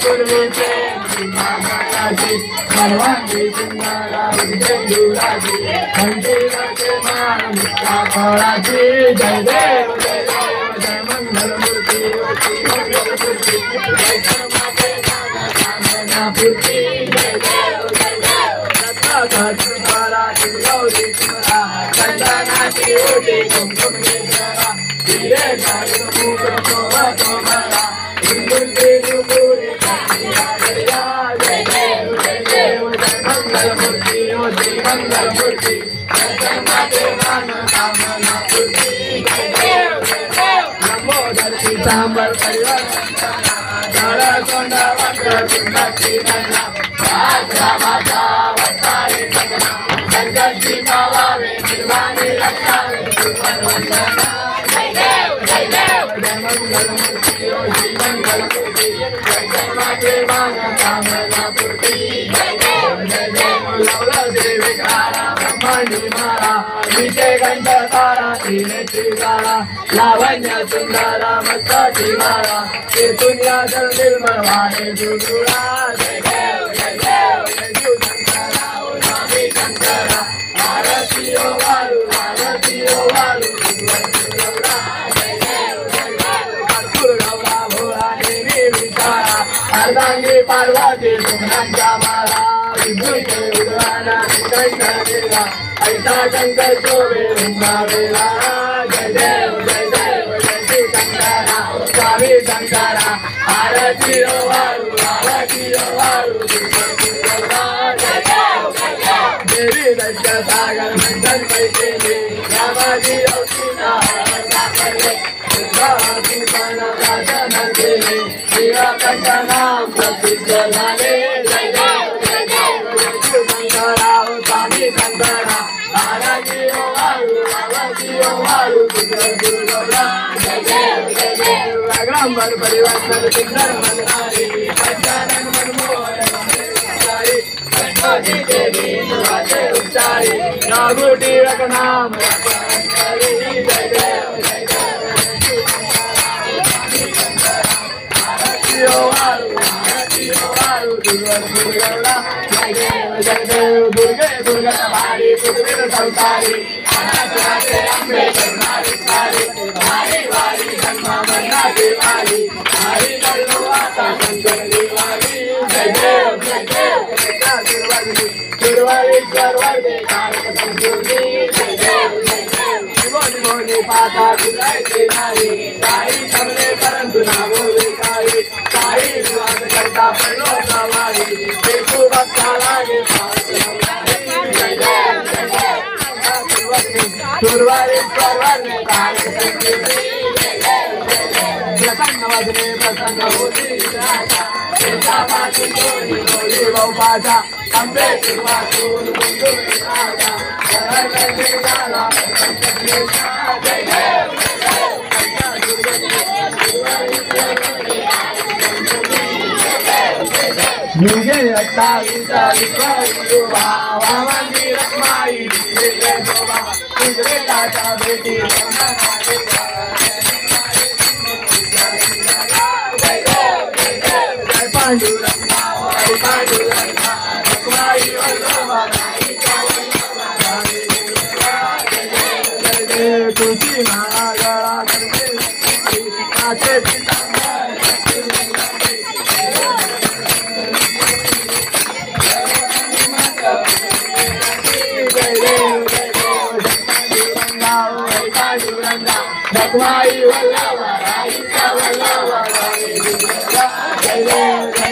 पूर्वीचे महाराजी सर्वांगी सुंदरा उज्जैनुराजी मंदिराचे मान मुक्ता फळाची जय देव जय देव जय मंगल मूर्ती मंगल मूर्ती जय माते कामना पूर्ती जय देव जय देव दत्ता तुम्हारा गौरी तुम्हारा चंदनाची ओटी कुमकुम केसरा धीरे जाए मुख तुम्हारा हिंदुस्ती पूरी कन्या जय देव जय देव जय मंगल मूर्ति ओ श्री मंगल मूर्ति जय माते कामना पूर्ति जय देव लंबोदर पीतांबर परिवर्तन धर सोंडा वक्र सुंदरी नंदा राजा वतारे सगना संकटी पावावे निर्वाणी रक्षावे सुपरवंदना जय देव जय मंगल मूर्ति ओ श्री मंगल मूर्ति जय माते कामना पूर्ति जय देव लवला देवी कारा ब्रह्मांडी मारा विजय घंट तारा तिने त्रिकारा लावण्य सुंदरा मस्ताची मारा ते दुनिया जल निर्मळ वाणे जुजुळा जय देव शिव शंकरा ओ स्वामी शंकरा आरती ओ वालू जय देव कर्पूर गौरा भोळा देवी विचारा अर्धांगी पार्वती सुमनांच्या माला विद्युते उद्वाना कंठा ऐसा शंकर शोभे वृंदावेला जय देव जय शिव शंकरा स्वामी शंकरा आरती ओ वालू जय देव देवी दत्त सागर मंथन कैकेले रामाजी ओ सीता साकारले शिवकंठ नाम प्रसिद्ध झाले जय देव शिव शंकरा ओ स्वामी शंकरा आरती ओ वालू दुर्गौरा जय देव रागंबर परिवर्तन सुंदर मनहारी पंचानन मनमोहन देवी वाचे उच्चारी नागुटी रघुनाम जय देव आरती ओ वालू दुर्गौरा जय देव दुर्गे भारी दुर्गे संसारी अनाथनाथे अंबे जन्मारी सारी वारी जन्म मरणाची वारी हरी करू आता शंकर दिवारी जय देव दुर्वारीश्वर वरदे कारक संपूर्णी जय देव शिवोनी पाता गुरायचे नाही काही समले परंतु ना बोले काही विवाद करता पडलो सवारी ते भक्ता लागे जय देव दुर्वारीश्वर वरदे कारक संपूर्णी प्रसन्न वदने प्रसन्न होती पाचा अंबे वाचून राजा जय देव युगे मंदिर माई राजा बेटी पांडुरंगा तुझी माळा गळा भगवाई वल्लवा जय देव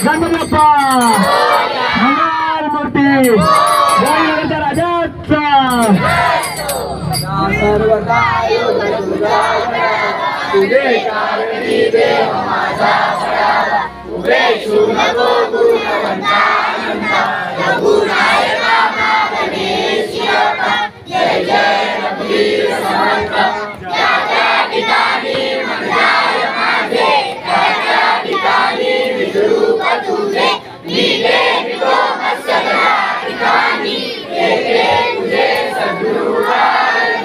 गणपती बाप्पा मंगलमूर्ती जय राजाचा तुझे कारणी देव माझा सडावा उभे नको गुणवंता रघुनायका गणेश जय जय रघुवीर समर्थ त्या त्या ठिकाणी मंदिराय माझे त्या त्या ठिकाणी विद्रूप तुझे नीले विदो मत्सगला ठिकाणी येते तुझे सद्रूपाय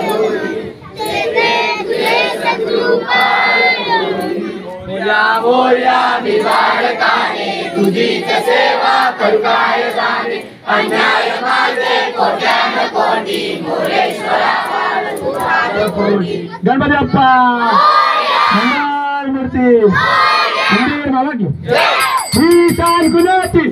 येते तुझे सद्रूपाय मोर्या विवाडकाने तुझीच सेवा करू काय जाणे अन्याय माझे कोट्यान कोटी मोरेश्वरा कोटी गणपती बाप्पा मंगलमूर्ती मंदिर बाबा की ही साल गुलाची